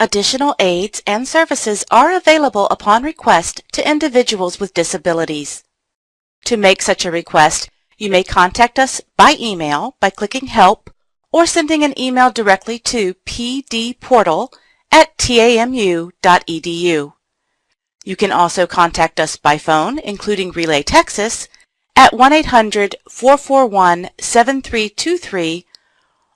Additional aids and services are available upon request to individuals with disabilities. To make such a request, you may contact us by email by clicking Help or sending an email directly to pdportal@tamu.edu. You can also contact us by phone, including Relay Texas, at 1-800-441-7323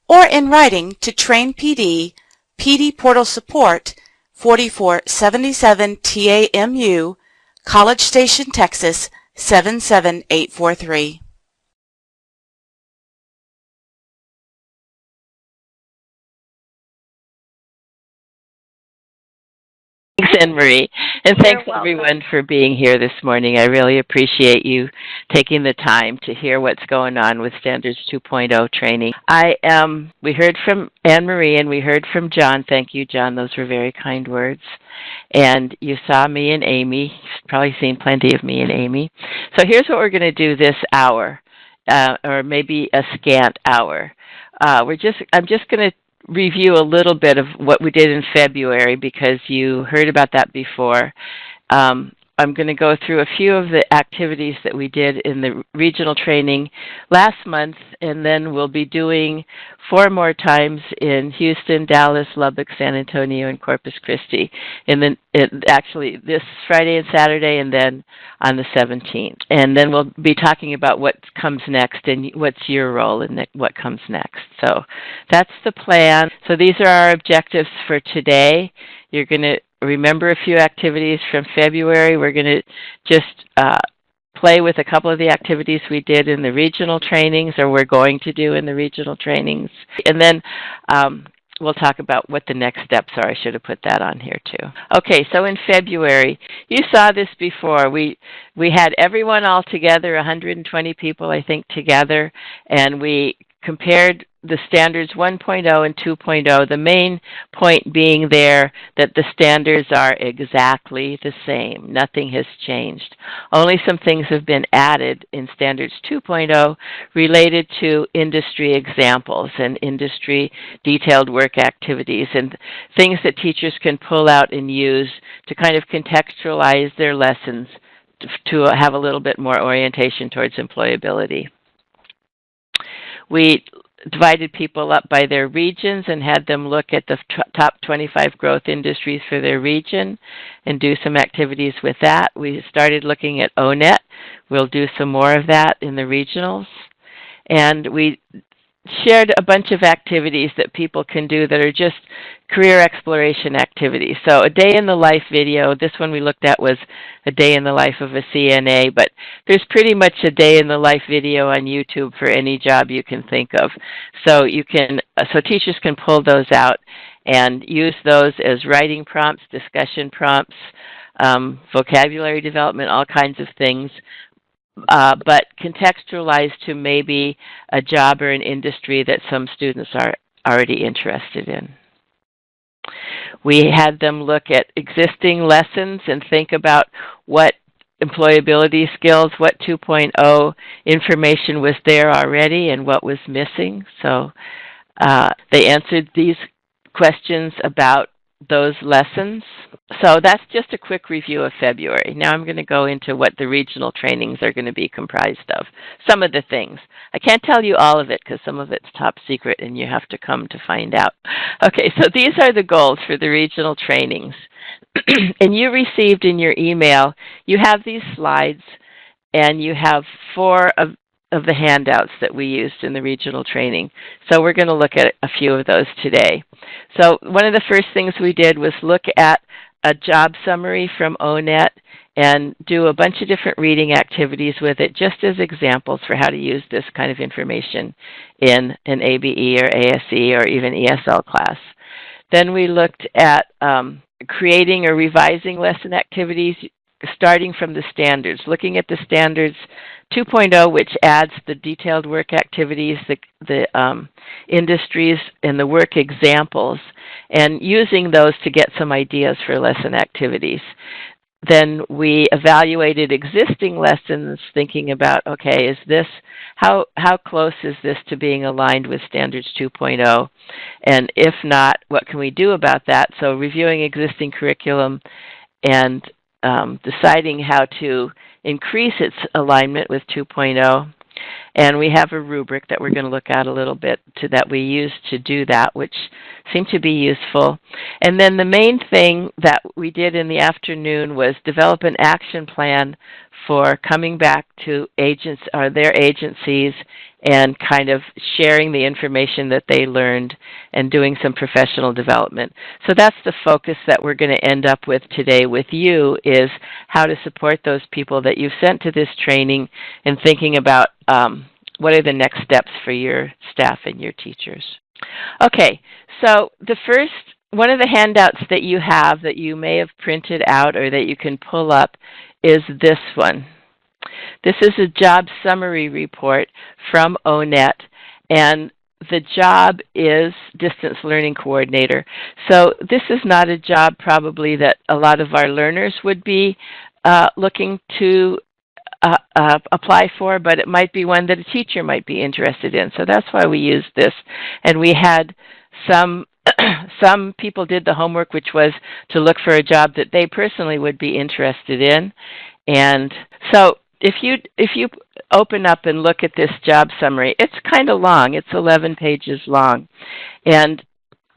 or in writing to Train PD, PD Portal Support, 4477 TAMU, College Station, Texas, 77843. Thanks, Anne-Marie, and thanks everyone for being here this morning. I really appreciate you taking the time to hear what's going on with Standards 2.0 training. We heard from Anne-Marie and we heard from John. Thank you, John. Those were very kind words. And you saw me and Amy. You've probably seen plenty of me and Amy. So here's what we're going to do this hour, or maybe a scant hour. I'm just going to review a little bit of what we did in February because you heard about that before. I'm going to go through a few of the activities that we did in the regional training last month, and then we'll be doing 4 more times in Houston, Dallas, Lubbock, San Antonio, and Corpus Christi. And then actually this Friday and Saturday, and then on the 17th. And then we'll be talking about what comes next and what's your role in what comes next. So that's the plan. So these are our objectives for today. You're going to remember a few activities from February. We're going to just play with a couple of the activities we did in the regional trainings, or we're going to do in the regional trainings. And then we'll talk about what the next steps are. I should have put that on here too. Okay, so in February, you saw this before. We had everyone all together, 120 people, I think, together, and we compared the standards 1.0 and 2.0, the main point being there that the standards are exactly the same. Nothing has changed. Only some things have been added in standards 2.0 related to industry examples and industry detailed work activities and things that teachers can pull out and use to kind of contextualize their lessons to have a little bit more orientation towards employability. We divided people up by their regions and had them look at the top 25 growth industries for their region and do some activities with that. We started looking at ONET. We'll do some more of that in the regionals. And we shared a bunch of activities that people can do that are just career exploration activities. So a day in the life video, this one we looked at was a day in the life of a CNA, but there's pretty much a day in the life video on YouTube for any job you can think of. So teachers can pull those out and use those as writing prompts, discussion prompts, vocabulary development, all kinds of things. But contextualized to maybe a job or an industry that some students are already interested in. We had them look at existing lessons and think about what employability skills, what 2.0 information was there already and what was missing. So they answered these questions about those lessons. So that's just a quick review of February. Now I'm going to go into what the regional trainings are going to be comprised of. Some of the things. I can't tell you all of it because some of it's top secret and you have to come to find out. Okay, so these are the goals for the regional trainings. And you received in your email, you have these slides and you have 4 of the handouts that we used in the regional training. So we're going to look at a few of those today. So one of the first things we did was look at a job summary from ONET and do a bunch of different reading activities with it just as examples for how to use this kind of information in an ABE or ASE or even ESL class. Then we looked at creating or revising lesson activities starting from the standards, looking at the standards 2.0, which adds the detailed work activities, the industries, and the work examples, and using those to get some ideas for lesson activities. then we evaluated existing lessons, thinking about, okay, is this, how close is this to being aligned with Standards 2.0? And if not, what can we do about that? So reviewing existing curriculum and deciding how to increase its alignment with 2.0. And we have a rubric that we're going to look at a little bit that we use to do that, which seemed to be useful. And then the main thing that we did in the afternoon was develop an action plan for coming back to their agencies and kind of sharing the information that they learned and doing some professional development. So that's the focus that we're going to end up with today with you, is how to support those people that you've sent to this training and thinking about what are the next steps for your staff and your teachers. Okay, so one of the handouts that you have that you may have printed out or that you can pull up is this one. This is a job summary report from ONET, and the job is Distance Learning Coordinator. So this is not a job probably that a lot of our learners would be looking to apply for, but it might be one that a teacher might be interested in. So that's why we used this. And we had some people did the homework, which was to look for a job that they personally would be interested in. And so if you open up and look at this job summary, it's kind of long. It's 11 pages long. And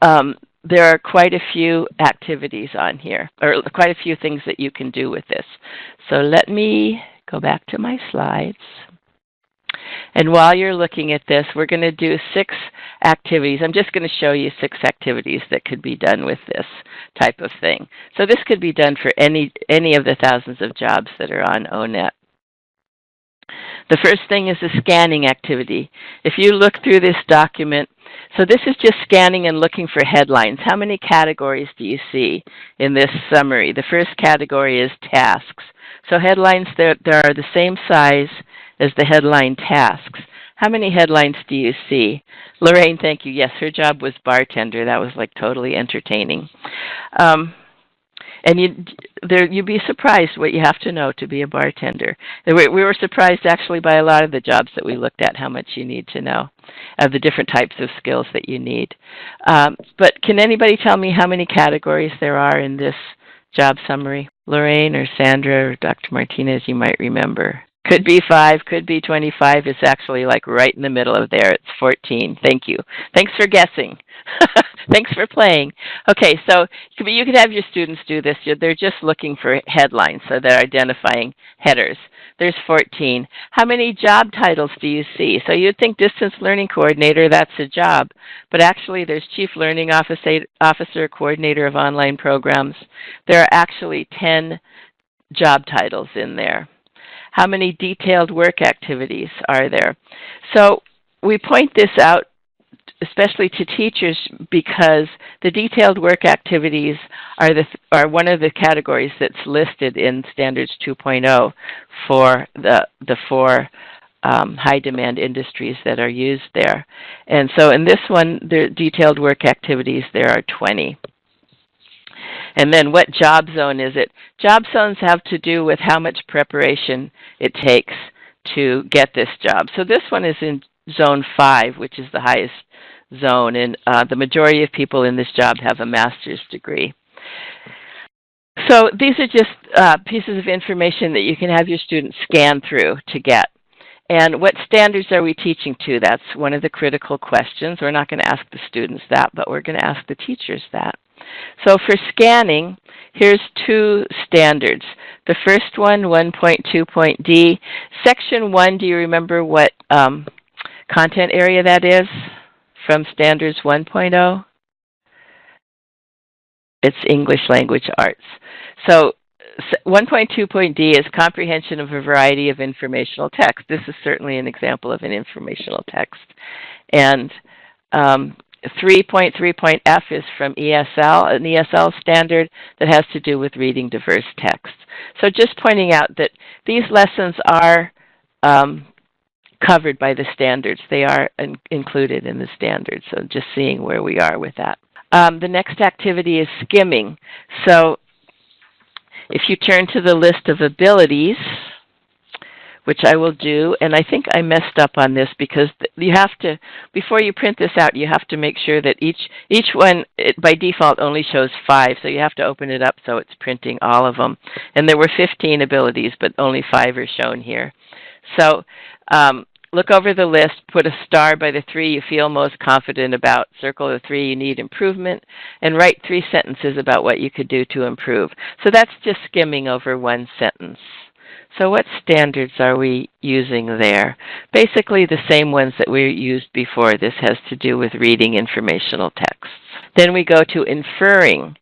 there are quite a few activities on here, or quite a few things that you can do with this. So let me go back to my slides. And while you're looking at this, we're going to do 6 activities. I'm just going to show you 6 activities that could be done with this type of thing. So this could be done for any of the thousands of jobs that are on ONET. The first thing is a scanning activity. If you look through this document, so this is just scanning and looking for headlines. How many categories do you see in this summary? The first category is tasks. So headlines, there are the same size as the headline tasks. How many headlines do you see? Lorraine, thank you. Yes, her job was bartender. That was like totally entertaining. And you'd be surprised what you have to know to be a bartender. We were surprised actually by a lot of the jobs that we looked at, how much you need to know, the different types of skills that you need. But can anybody tell me how many categories there are in this job summary? Lorraine or Sandra or Dr. Martinez, you might remember. Could be 5, could be 25. It's actually like right in the middle of there. It's 14. Thank you. Thanks for guessing. Thanks for playing. Okay, so you could have your students do this. They're just looking for headlines, so they're identifying headers. There's 14. How many job titles do you see? So you'd think Distance Learning Coordinator, that's a job. But actually, there's Chief Learning Officer, Coordinator of Online Programs. There are actually 10 job titles in there. How many detailed work activities are there? So we point this out especially to teachers because the detailed work activities are one of the categories that's listed in Standards 2.0 for the 4 high demand industries that are used there. And so in this one, the detailed work activities, there are 20. And then what job zone is it? Job zones have to do with how much preparation it takes to get this job. So this one is in zone 5, which is the highest zone, and the majority of people in this job have a master's degree. So these are just pieces of information that you can have your students scan through to get. And what standards are we teaching to? That's one of the critical questions. We're not going to ask the students that, but we're going to ask the teachers that. So for scanning, here's 2 standards. The first one, 1.2.D. Section 1, do you remember what content area that is from Standards 1.0? It's English Language Arts. So 1.2.D is comprehension of a variety of informational text. This is certainly an example of an informational text. And 3.3.F is from ESL, an ESL standard that has to do with reading diverse texts. So just pointing out that these lessons are covered by the standards. They are included in the standards, so just seeing where we are with that. The next activity is skimming. So If you turn to the list of abilities, which I will do, and I think I messed up on this because you have to, before you print this out, you have to make sure that each one, by default, only shows 5, so you have to open it up so it's printing all of them. And there were 15 abilities, but only 5 are shown here. So look over the list, put a star by the 3 you feel most confident about, circle the 3 you need improvement, and write 3 sentences about what you could do to improve. So that's just skimming over one sentence. So what standards are we using there? Basically the same ones that we used before. This has to do with reading informational texts. Then we go to inferring.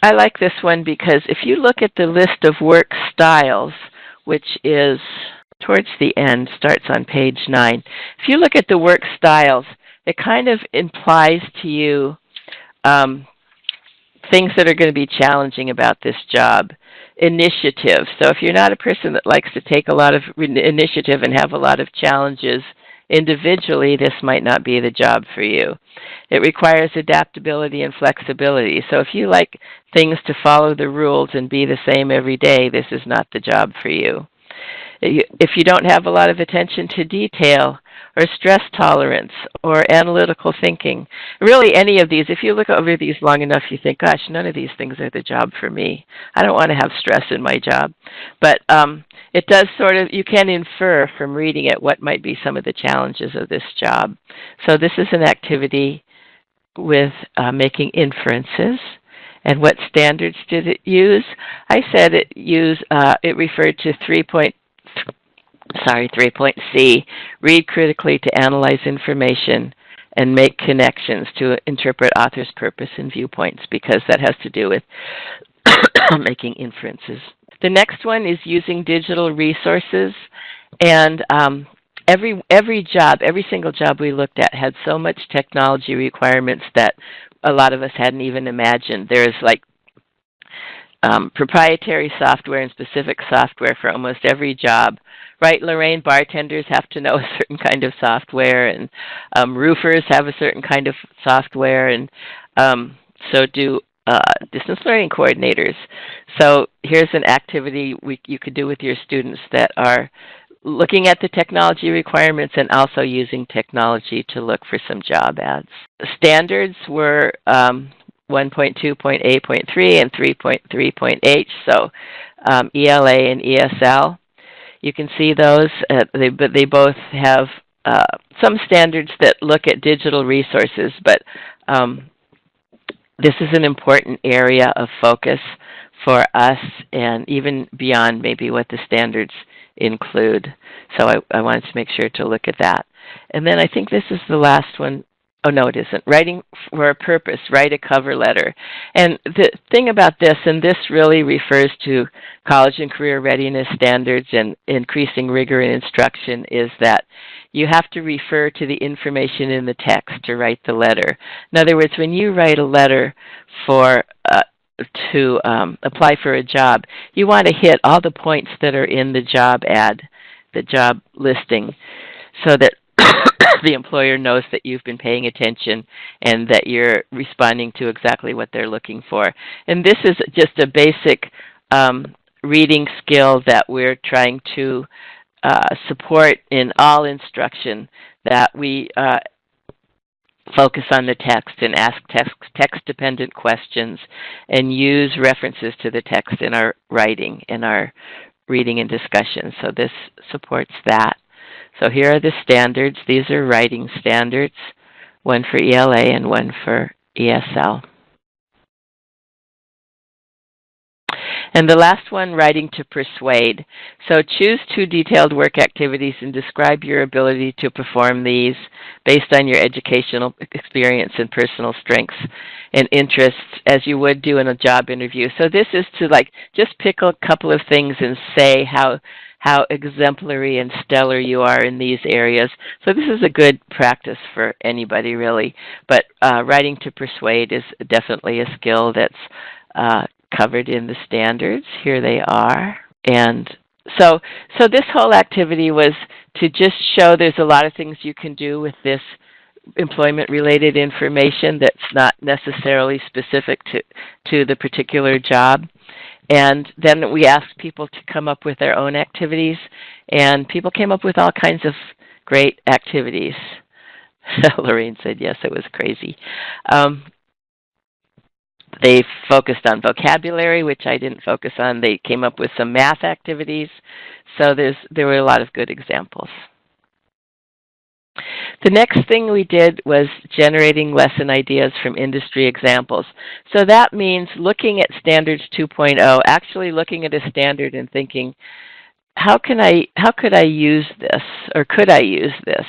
I like this one because if you look at the list of work styles, which is towards the end, starts on page 9. If you look at the work styles, it kind of implies to you things that are going to be challenging about this job. Initiative. So if you're not a person that likes to take a lot of initiative and have a lot of challenges individually, this might not be the job for you. It requires adaptability and flexibility. So if you like things to follow the rules and be the same every day, this is not the job for you. If you don't have a lot of attention to detail or stress tolerance or analytical thinking, really any of these, if you look over these long enough, you think, gosh, none of these things are the job for me. I don't want to have stress in my job. But it does sort of, you can infer from reading it what might be some of the challenges of this job. So this is an activity with making inferences. And what standards did it use? I said it referred to 3.C, read critically to analyze information and make connections to interpret author's purpose and viewpoints, because that has to do with making inferences. The next one is using digital resources, and every single job we looked at had so much technology requirements that a lot of us hadn't even imagined. There's like proprietary software and specific software for almost every job. Right, Lorraine, bartenders have to know a certain kind of software, and roofers have a certain kind of software, and so do distance learning coordinators. So here's an activity you could do with your students that are looking at the technology requirements and also using technology to look for some job ads. Standards were 1.2.A.3 and 3.3.H, so ELA and ESL. You can see those, but they both have some standards that look at digital resources, but this is an important area of focus for us and even beyond maybe what the standards include. So I wanted to make sure to look at that. And then I think this is the last one. Oh, no, it isn't. Writing for a purpose, write a cover letter. And the thing about this, and this really refers to college and career readiness standards and increasing rigor in instruction, is that you have to refer to the information in the text to write the letter. In other words, when you write a letter to apply for a job, you want to hit all the points that are in the job ad, the job listing, so that the employer knows that you've been paying attention and that you're responding to exactly what they're looking for. And this is just a basic reading skill that we're trying to support in all instruction, that we focus on the text and ask text-dependent questions and use references to the text in our writing, in our reading and discussion. So this supports that. So here are the standards. These are writing standards, one for ELA and one for ESL. And the last one, writing to persuade. So choose 2 detailed work activities and describe your ability to perform these based on your educational experience and personal strengths and interests, as you would do in a job interview. So this is to just pick a couple of things and say how exemplary and stellar you are in these areas. So this is a good practice for anybody, really. But writing to persuade is definitely a skill that's covered in the standards. Here they are. And so this whole activity was to just show there's a lot of things you can do with this employment-related information that's not necessarily specific to the particular job. And then we asked people to come up with their own activities, and people came up with all kinds of great activities. Lorraine said, yes, it was crazy. They focused on vocabulary, which I didn't focus on. They came up with some math activities. So there were a lot of good examples. The next thing we did was generating lesson ideas from industry examples. So that means looking at Standards 2.0, actually looking at a standard and thinking, how could I use this, or could I use this?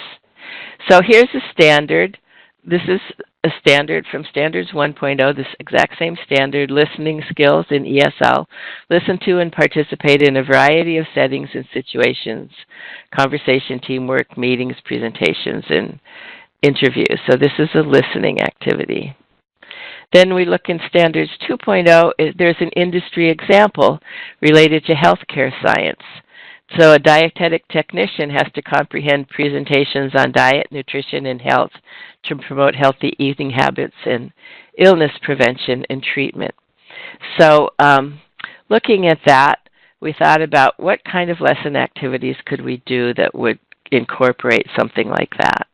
So here's a standard. This is a standard from Standards 1.0, this exact same standard, listening skills in ESL. Listen to and participate in a variety of settings and situations, conversation, teamwork, meetings, presentations, and interviews. So this is a listening activity. Then we look in Standards 2.0, there's an industry example related to healthcare science. So a dietetic technician has to comprehend presentations on diet, nutrition, and health to promote healthy eating habits and illness prevention and treatment. So looking at that, we thought about what kind of lesson activities could we do that would incorporate something like that.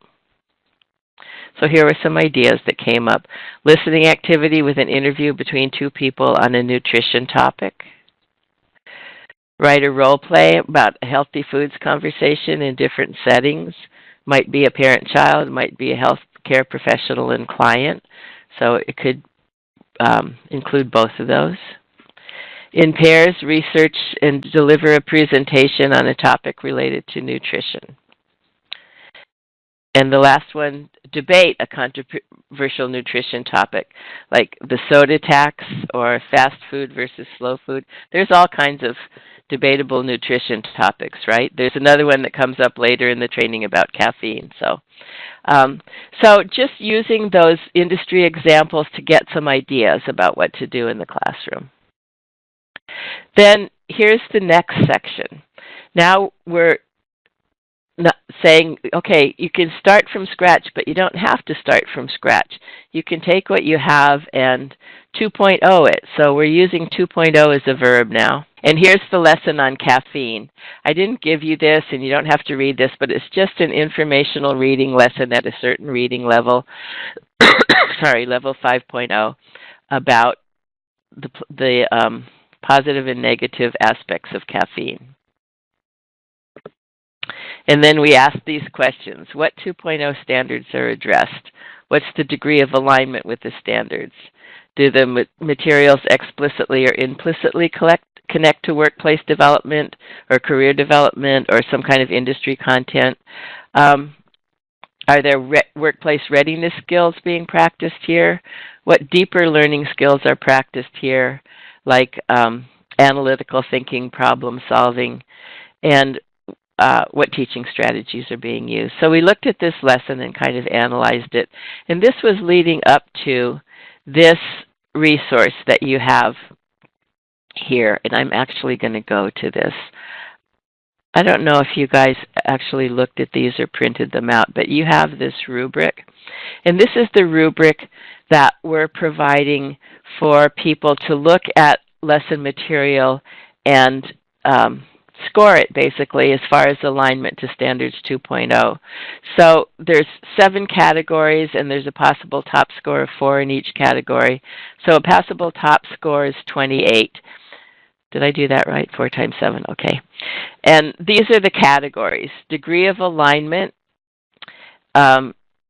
So here were some ideas that came up. Listening activity with an interview between two people on a nutrition topic. Write a role play about a healthy foods conversation in different settings. Might be a parent-child, might be a healthcare professional and client. So it could include both of those. In pairs, research and deliver a presentation on a topic related to nutrition. And the last one, debate a controversial nutrition topic, like the soda tax or fast food versus slow food. There's all kinds of debatable nutrition topics, right? There's another one that comes up later in the training about caffeine. So just using those industry examples to get some ideas about what to do in the classroom. Then here's the next section. Now we're not saying, okay, you can start from scratch, but you don't have to start from scratch. You can take what you have and 2.0 it. So we're using 2.0 as a verb now. And here's the lesson on caffeine. I didn't give you this, and you don't have to read this, but it's just an informational reading lesson at a certain reading level, sorry, level 5.0, about the positive and negative aspects of caffeine. And then we ask these questions. What 2.0 standards are addressed? What's the degree of alignment with the standards? Do the materials explicitly or implicitly connect to workplace development or career development or some kind of industry content? Are there workplace readiness skills being practiced here? What deeper learning skills are practiced here, like analytical thinking, problem solving, and what teaching strategies are being used? So we looked at this lesson and kind of analyzed it. And this was leading up to this resource that you have here. And I'm actually going to go to this. I don't know if you guys actually looked at these or printed them out, but you have this rubric. And this is the rubric that we're providing for people to look at lesson material and score it, basically, as far as alignment to Standards 2.0. So there's 7 categories, and there's a possible top score of 4 in each category. So a possible top score is 28. Did I do that right? 4 times 7, okay. And these are the categories. Degree of alignment,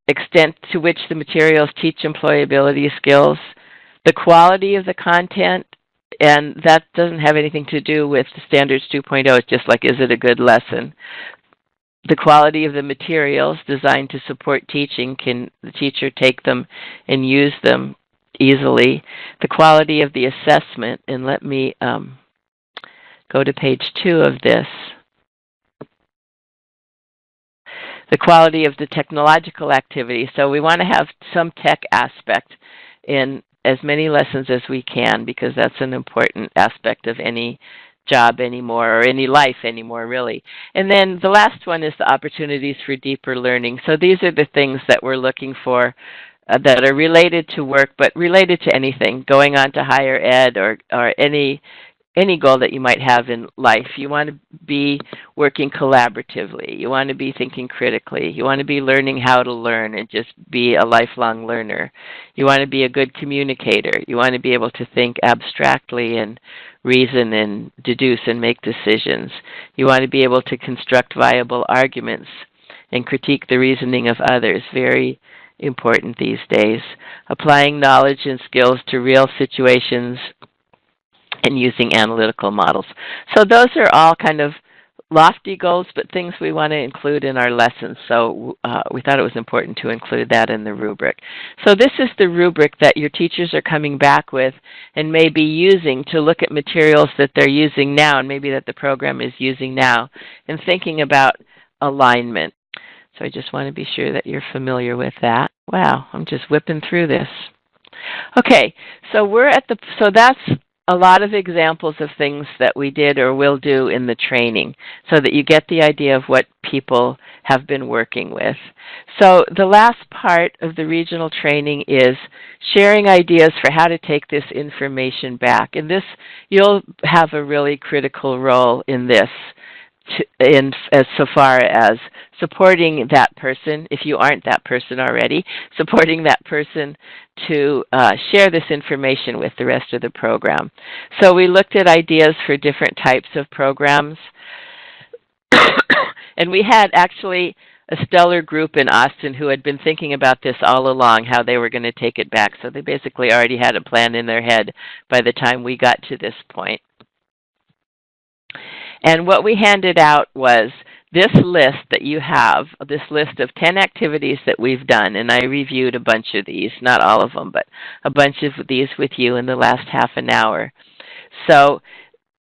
extent to which the materials teach employability skills, the quality of the content, and that doesn't have anything to do with Standards 2.0. It's just like, is it a good lesson? The quality of the materials designed to support teaching. Can the teacher take them and use them easily? The quality of the assessment, and let me go to page 2 of this. The quality of the technological activity. So we want to have some tech aspect in as many lessons as we can, because that's an important aspect of any job anymore, or any life anymore, really. And then the last one is the opportunities for deeper learning. So these are the things that we're looking for that are related to work, but related to anything, going on to higher ed or any any goal that you might have in life. You want to be working collaboratively. You want to be thinking critically. You want to be learning how to learn and just be a lifelong learner. You want to be a good communicator. You want to be able to think abstractly and reason and deduce and make decisions. You want to be able to construct viable arguments and critique the reasoning of others. Very important these days. Applying knowledge and skills to real situations and using analytical models. So those are all kind of lofty goals, but things we want to include in our lessons. So we thought it was important to include that in the rubric. So this is the rubric that your teachers are coming back with and may be using to look at materials that they're using now and maybe that the program is using now and thinking about alignment. So I just want to be sure that you're familiar with that. Wow, I'm just whipping through this. Okay, so so that's a lot of examples of things that we did or will do in the training so that you get the idea of what people have been working with. So the last part of the regional training is sharing ideas for how to take this information back. And this, you'll have a really critical role in this. As so far as supporting that person, if you aren't that person already, supporting that person to share this information with the rest of the program. So we looked at ideas for different types of programs. And we had actually a stellar group in Austin who had been thinking about this all along, how they were going to take it back. So they basically already had a plan in their head by the time we got to this point. And what we handed out was this list that you have, this list of 10 activities that we've done, and I reviewed a bunch of these, not all of them, but a bunch of these with you in the last half an hour. So,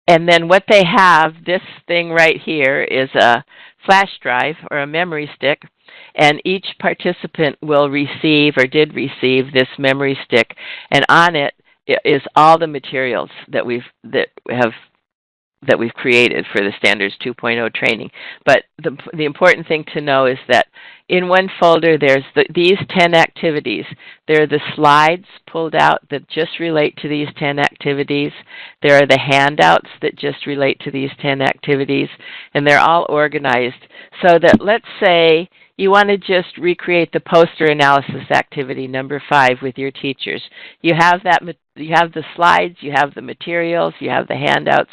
and then what they have, this thing right here is a flash drive or a memory stick, and each participant will receive or did receive this memory stick, and on it is all the materials that we've created for the Standards 2.0 training. But the important thing to know is that in one folder there's these 10 activities. There are the slides pulled out that just relate to these 10 activities. There are the handouts that just relate to these 10 activities. And they're all organized so that, let's say, you want to just recreate the poster analysis activity number 5 with your teachers. You have the slides, you have the materials, you have the handouts.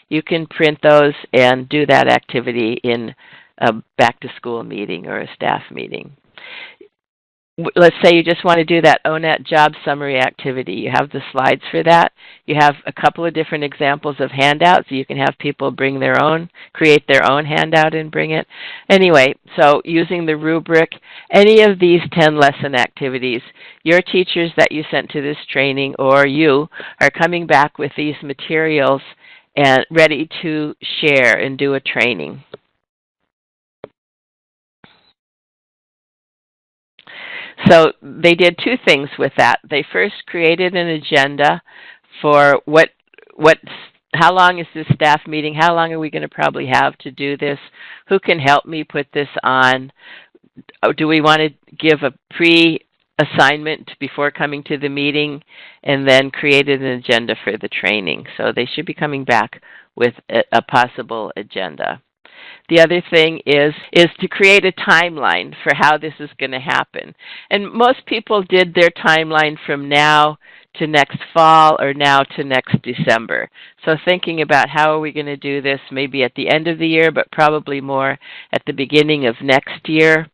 You can print those and do that activity in a back-to-school meeting or a staff meeting. Let's say you just want to do that ONET job summary activity. You have the slides for that. You have a couple of different examples of handouts. You can have people bring their own, create their own handout and bring it. Anyway, so using the rubric, any of these 10 lesson activities, your teachers that you sent to this training or you are coming back with these materials and ready to share and do a training. So they did two things with that. They first created an agenda for how long is this staff meeting? How long are we going to probably have to do this? Who can help me put this on? Do we want to give a pre-assignment before coming to the meeting, and then created an agenda for the training? So they should be coming back with a possible agenda. The other thing is to create a timeline for how this is going to happen. And most people did their timeline from now to next fall or now to next December. So thinking about how are we going to do this maybe at the end of the year, but probably more at the beginning of next year,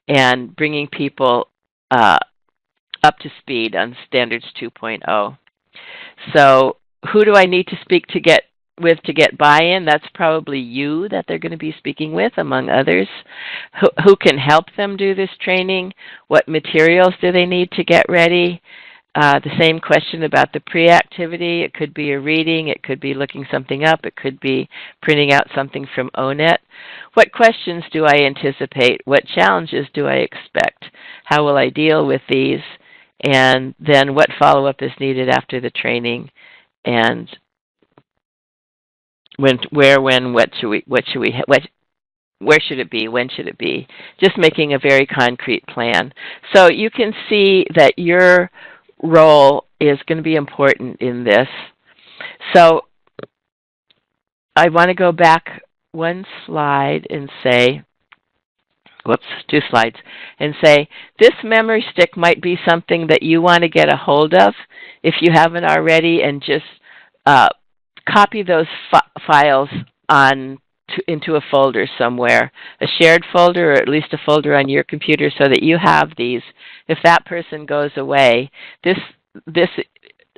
and bringing people up to speed on Standards 2.0. So who do I need to speak to get buy-in? That's probably you that they're going to be speaking with, among others. Who can help them do this training? What materials do they need to get ready? The same question about the pre-activity. It could be a reading. It could be looking something up. It could be printing out something from ONET. What questions do I anticipate? What challenges do I expect? How will I deal with these? And then what follow-up is needed after the training? And where should it be? When should it be? Just making a very concrete plan. So you can see that your role is going to be important in this. So I want to go back one slide and say, whoops, 2 slides, and say, this memory stick might be something that you want to get a hold of if you haven't already, and just copy those files into a folder somewhere, a shared folder, or at least a folder on your computer, so that you have these. If that person goes away, this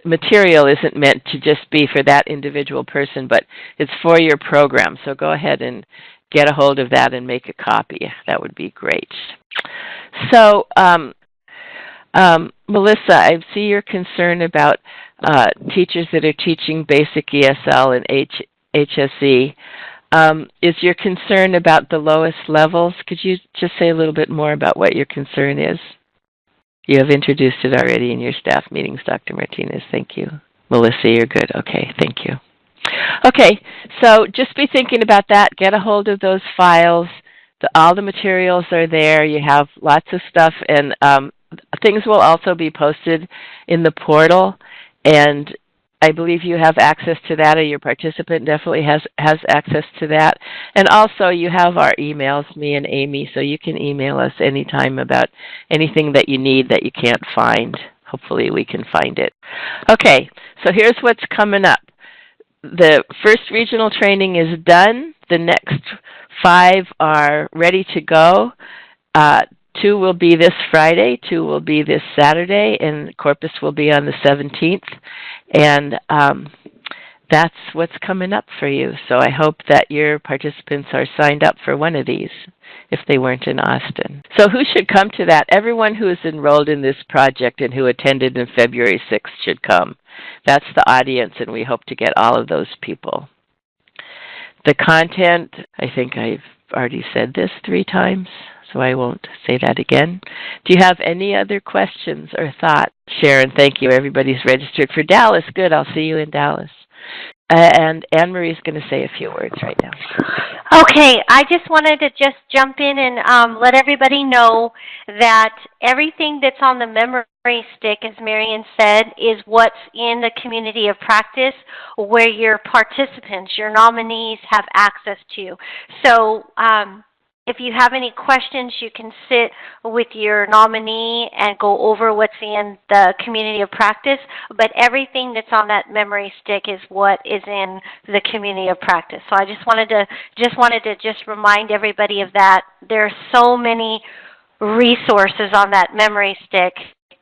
material isn't meant to just be for that individual person, but it's for your program. So go ahead and get a hold of that and make a copy. That would be great. So, Melissa, I see your concern about teachers that are teaching basic ESL and HSE. Is your concern about the lowest levels? Could you just say a little bit more about what your concern is? You have introduced it already in your staff meetings, Dr. Martinez. Thank you. Melissa, you're good. Okay, thank you. Okay, so just be thinking about that. Get a hold of those files. All the materials are there. You have lots of stuff, and things will also be posted in the portal, and I believe you have access to that, or your participant definitely has access to that. And also you have our emails, me and Amy, so you can email us anytime about anything that you need that you can't find. Hopefully we can find it. Okay, so here's what's coming up. The first regional training is done. The next 5 are ready to go. 2 will be this Friday, 2 will be this Saturday, and Corpus will be on the 17th. And that's what's coming up for you. So I hope that your participants are signed up for one of these if they weren't in Austin. So who should come to that? Everyone who is enrolled in this project and who attended in February 6th should come. That's the audience, and we hope to get all of those people. The content, I think I've already said this 3 times, so I won't say that again. Do you have any other questions or thoughts? Sharon, thank you. Everybody's registered for Dallas. Good, I'll see you in Dallas. And Anne-Marie's going to say a few words right now. Okay, I just wanted to just jump in and let everybody know that everything that's on the memory stick, as Marian said, is what's in the community of practice where your participants, your nominees, have access to. So if you have any questions, you can sit with your nominee and go over what's in the community of practice, but everything that's on that memory stick is what is in the community of practice. So I just wanted to remind everybody of that. There are so many resources on that memory stick.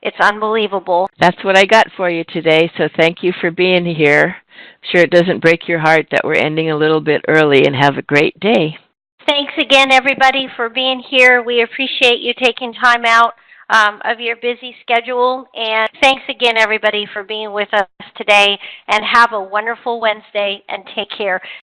It's unbelievable. That's what I got for you today, so thank you for being here. I'm sure it doesn't break your heart that we're ending a little bit early, and have a great day. Thanks again, everybody, for being here. We appreciate you taking time out of your busy schedule. And thanks again, everybody, for being with us today. And have a wonderful Wednesday, and take care.